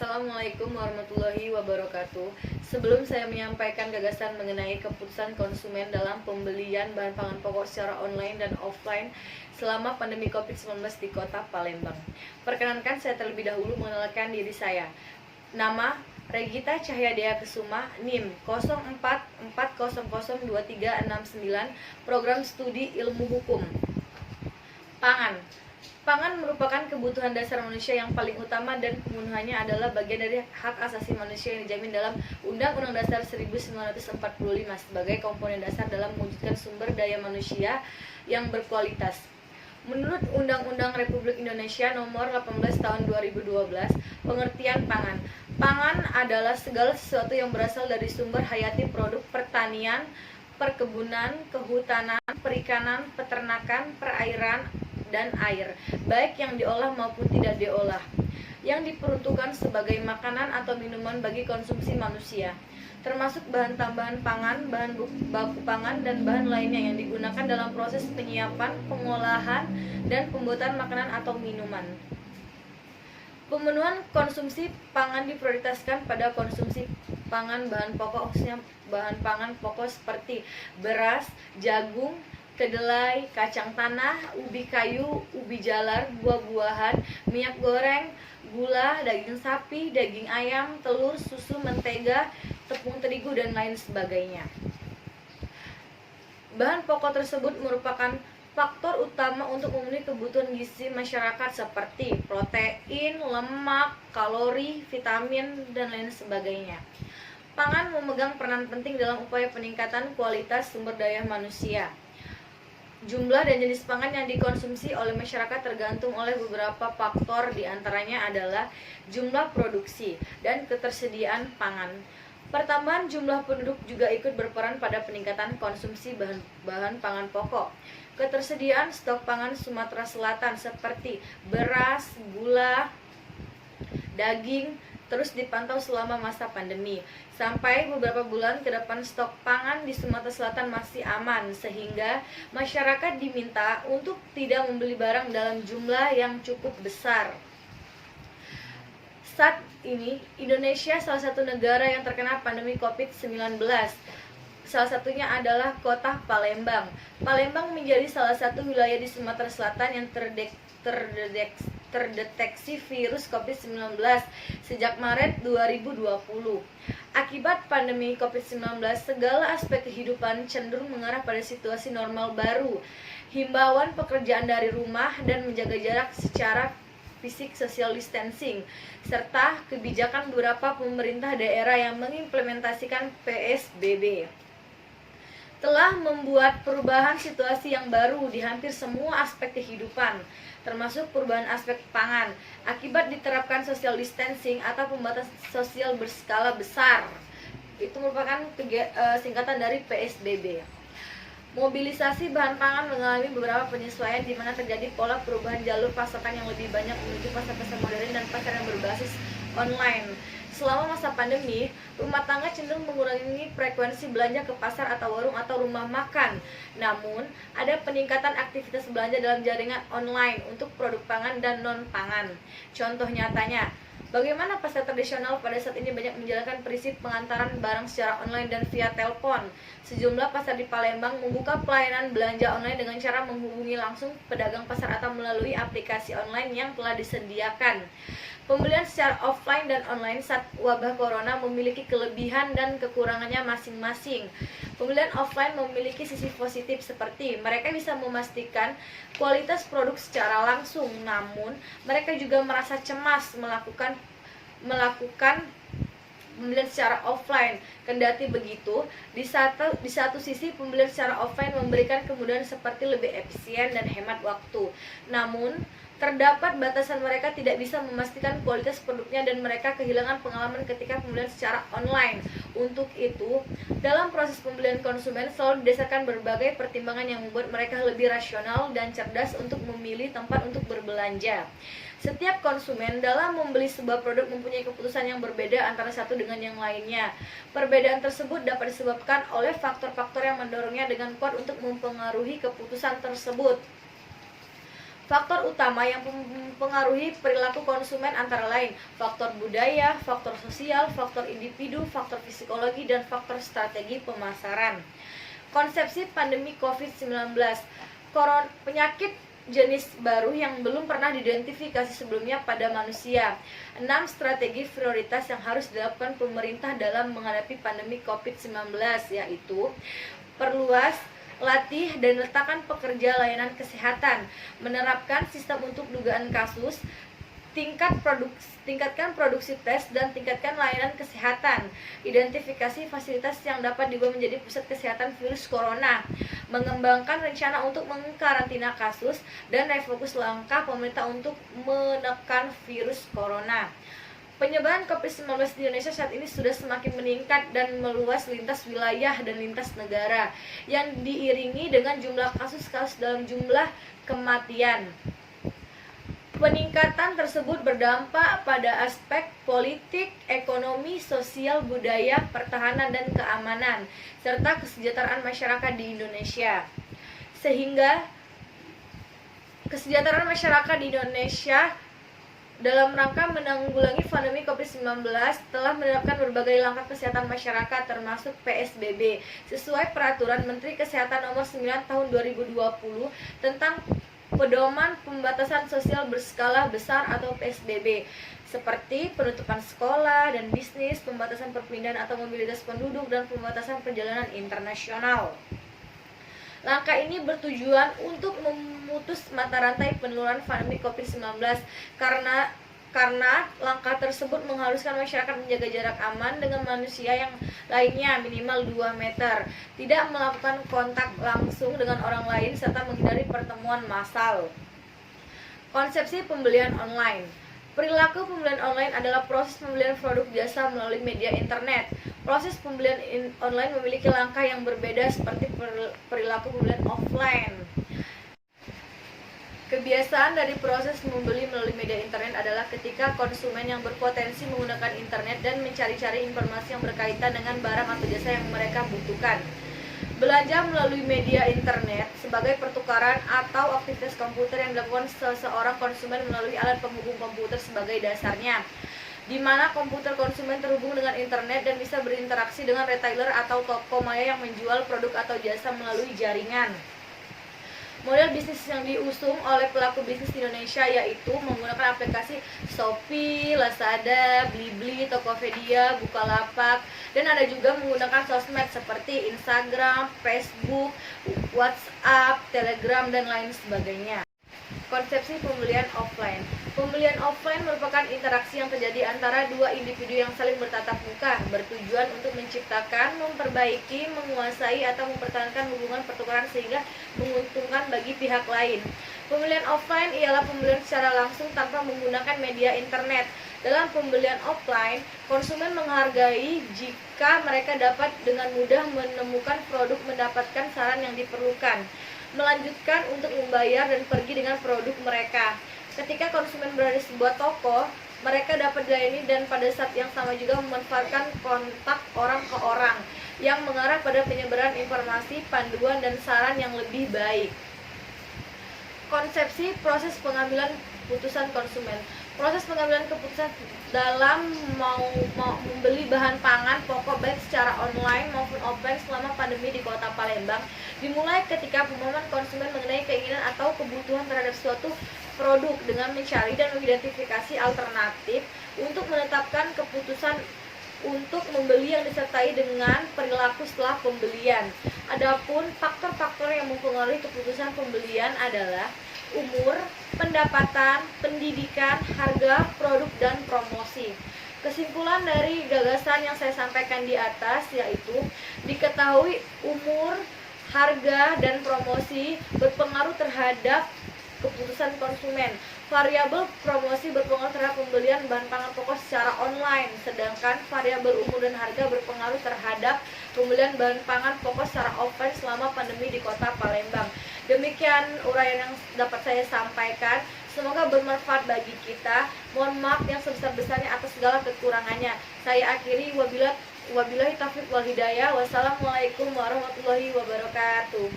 Assalamualaikum warahmatullahi wabarakatuh. Sebelum saya menyampaikan gagasan mengenai keputusan konsumen dalam pembelian bahan pangan pokok secara online dan offline selama pandemi COVID-19 di Kota Palembang, perkenankan saya terlebih dahulu mengenalkan diri saya. Nama Regita Cahyadea Kesuma, NIM 04400369, Program Studi Ilmu Hukum. Pangan merupakan kebutuhan dasar manusia yang paling utama dan pemenuhannya adalah bagian dari hak asasi manusia yang dijamin dalam Undang-Undang Dasar 1945 sebagai komponen dasar dalam mewujudkan sumber daya manusia yang berkualitas. Menurut Undang-Undang Republik Indonesia Nomor 18 Tahun 2012, pengertian pangan. Pangan adalah segala sesuatu yang berasal dari sumber hayati produk pertanian, perkebunan, kehutanan, perikanan, peternakan, perairan, dan air, baik yang diolah maupun tidak diolah, yang diperuntukkan sebagai makanan atau minuman bagi konsumsi manusia, termasuk bahan tambahan pangan, bahan baku pangan, dan bahan lainnya yang digunakan dalam proses penyiapan, pengolahan, dan pembuatan makanan atau minuman. Pemenuhan konsumsi pangan diprioritaskan pada konsumsi pangan bahan pokok, khususnya bahan pangan pokok seperti beras, jagung, kedelai, kacang tanah, ubi kayu, ubi jalar, buah-buahan, minyak goreng, gula, daging sapi, daging ayam, telur, susu, mentega, tepung terigu, dan lain sebagainya. Bahan pokok tersebut merupakan faktor utama untuk memenuhi kebutuhan gizi masyarakat seperti protein, lemak, kalori, vitamin, dan lain sebagainya. Pangan memegang peranan penting dalam upaya peningkatan kualitas sumber daya manusia. Jumlah dan jenis pangan yang dikonsumsi oleh masyarakat tergantung oleh beberapa faktor, diantaranya adalah jumlah produksi dan ketersediaan pangan. Pertambahan jumlah penduduk juga ikut berperan pada peningkatan konsumsi bahan pangan pokok. Ketersediaan stok pangan Sumatera Selatan seperti beras, gula, daging terus dipantau selama masa pandemi. Sampai beberapa bulan ke depan stok pangan di Sumatera Selatan masih aman, sehingga masyarakat diminta untuk tidak membeli barang dalam jumlah yang cukup besar. Saat ini Indonesia salah satu negara yang terkena pandemi COVID-19. Salah satunya adalah Kota Palembang. Palembang menjadi salah satu wilayah di Sumatera Selatan yang terdeteksi virus COVID-19 sejak Maret 2020. Akibat pandemi COVID-19, segala aspek kehidupan cenderung mengarah pada situasi normal baru. Himbauan pekerjaan dari rumah dan menjaga jarak secara fisik, social distancing, serta kebijakan beberapa pemerintah daerah yang mengimplementasikan PSBB telah membuat perubahan situasi yang baru di hampir semua aspek kehidupan, termasuk perubahan aspek pangan, akibat diterapkan social distancing atau pembatasan sosial berskala besar. Itu merupakan singkatan dari PSBB. Mobilisasi bahan pangan mengalami beberapa penyesuaian di mana terjadi pola perubahan jalur pasokan yang lebih banyak menuju pasar-pasar modern dan pasar yang berbasis online. Selama masa pandemi, rumah tangga cenderung mengurangi frekuensi belanja ke pasar atau warung atau rumah makan. Namun, ada peningkatan aktivitas belanja dalam jaringan online untuk produk pangan dan non-pangan. Contoh nyatanya, bagaimana pasar tradisional pada saat ini banyak menjalankan prinsip pengantaran barang secara online dan via telepon. Sejumlah pasar di Palembang membuka pelayanan belanja online dengan cara menghubungi langsung pedagang pasar atau melalui aplikasi online yang telah disediakan. Pembelian secara offline dan online saat wabah corona memiliki kelebihan dan kekurangannya masing-masing. Pembelian offline memiliki sisi positif seperti mereka bisa memastikan kualitas produk secara langsung, namun mereka juga merasa cemas melakukan pembelian secara offline. Kendati begitu, di satu sisi pembelian secara offline memberikan kemudahan seperti lebih efisien dan hemat waktu. Namun, terdapat batasan mereka tidak bisa memastikan kualitas produknya dan mereka kehilangan pengalaman ketika pembelian secara online. Untuk itu, dalam proses pembelian konsumen selalu didasarkan berbagai pertimbangan yang membuat mereka lebih rasional dan cerdas untuk memilih tempat untuk berbelanja. Setiap konsumen dalam membeli sebuah produk mempunyai keputusan yang berbeda antara satu dengan yang lainnya. Perbedaan tersebut dapat disebabkan oleh faktor-faktor yang mendorongnya dengan kuat untuk mempengaruhi keputusan tersebut. Faktor utama yang mempengaruhi perilaku konsumen antara lain faktor budaya, faktor sosial, faktor individu, faktor psikologi, dan faktor strategi pemasaran. Konsepsi pandemi COVID-19, penyakit jenis baru yang belum pernah diidentifikasi sebelumnya pada manusia. 6 strategi prioritas yang harus dilakukan pemerintah dalam menghadapi pandemi COVID-19 yaitu perluas, latih, dan letakkan pekerja layanan kesehatan, menerapkan sistem untuk dugaan kasus, tingkatkan produksi tes dan tingkatkan layanan kesehatan, identifikasi fasilitas yang dapat diubah menjadi pusat kesehatan virus corona, mengembangkan rencana untuk mengkarantina kasus, dan refokus langkah pemerintah untuk menekan virus corona. Penyebaran COVID-19 di Indonesia saat ini sudah semakin meningkat dan meluas lintas wilayah dan lintas negara, yang diiringi dengan jumlah kasus-kasus dalam jumlah kematian. Peningkatan tersebut berdampak pada aspek politik, ekonomi, sosial, budaya, pertahanan, dan keamanan, serta kesejahteraan masyarakat di Indonesia. Sehingga kesejahteraan masyarakat di Indonesia dalam rangka menanggulangi pandemi COVID-19 telah menerapkan berbagai langkah kesehatan masyarakat termasuk PSBB sesuai Peraturan Menteri Kesehatan Nomor 9 Tahun 2020 tentang pedoman pembatasan sosial berskala besar atau PSBB seperti penutupan sekolah dan bisnis, pembatasan perpindahan atau mobilitas penduduk, dan pembatasan perjalanan internasional. Langkah ini bertujuan untuk memutus mata rantai penularan pandemi COVID-19 karena langkah tersebut mengharuskan masyarakat menjaga jarak aman dengan manusia yang lainnya minimal 2 meter, tidak melakukan kontak langsung dengan orang lain, serta menghindari pertemuan massal. Konsepsi pembelian online. Perilaku pembelian online adalah proses pembelian produk jasa melalui media internet. Proses pembelian online memiliki langkah yang berbeda seperti perilaku pembelian offline. Kebiasaan dari proses membeli melalui media internet adalah ketika konsumen yang berpotensi menggunakan internet dan mencari-cari informasi yang berkaitan dengan barang atau jasa yang mereka butuhkan. Belanja melalui media internet sebagai pertukaran atau aktivitas komputer yang dilakukan seseorang konsumen melalui alat penghubung komputer sebagai dasarnya, di mana komputer konsumen terhubung dengan internet dan bisa berinteraksi dengan retailer atau toko maya yang menjual produk atau jasa melalui jaringan. Model bisnis yang diusung oleh pelaku bisnis di Indonesia yaitu menggunakan aplikasi Shopee, Lazada, Blibli, Tokopedia, Bukalapak, dan ada juga menggunakan sosmed seperti Instagram, Facebook, WhatsApp, Telegram, dan lain sebagainya. Konsepsi pembelian offline. Pembelian offline merupakan interaksi yang terjadi antara dua individu yang saling bertatap muka, bertujuan untuk menciptakan, memperbaiki, menguasai, atau mempertahankan hubungan pertukaran sehingga menguntungkan bagi pihak lain. Pembelian offline ialah pembelian secara langsung tanpa menggunakan media internet. Dalam pembelian offline, konsumen menghargai jika mereka dapat dengan mudah menemukan produk, mendapatkan saran yang diperlukan, melanjutkan untuk membayar dan pergi dengan produk mereka. Ketika konsumen berada di sebuah toko, mereka dapat dilayani dan pada saat yang sama juga memanfaatkan kontak orang ke orang yang mengarah pada penyebaran informasi, panduan, dan saran yang lebih baik. Konsepsi proses pengambilan keputusan konsumen. Proses pengambilan keputusan dalam mau membeli bahan pangan pokok baik secara online maupun offline selama pandemi di Kota Palembang dimulai ketika pemahaman konsumen mengenai keinginan atau kebutuhan terhadap suatu produk dengan mencari dan mengidentifikasi alternatif untuk menetapkan keputusan untuk membeli yang disertai dengan perilaku setelah pembelian. Adapun faktor-faktor yang mempengaruhi keputusan pembelian adalah umur, pendapatan, pendidikan, harga, produk, dan promosi. Kesimpulan dari gagasan yang saya sampaikan di atas yaitu diketahui umur, harga, dan promosi berpengaruh terhadap keputusan konsumen. Variabel promosi berpengaruh terhadap pembelian bahan pangan pokok secara online, sedangkan variabel umur dan harga berpengaruh terhadap pembelian bahan pangan pokok secara offline selama pandemi di Kota Palembang. Demikian uraian yang dapat saya sampaikan. Semoga bermanfaat bagi kita. Mohon maaf yang sebesar-besarnya atas segala kekurangannya. Saya akhiri wabillahi taufiq wal hidayah. Wassalamualaikum warahmatullahi wabarakatuh.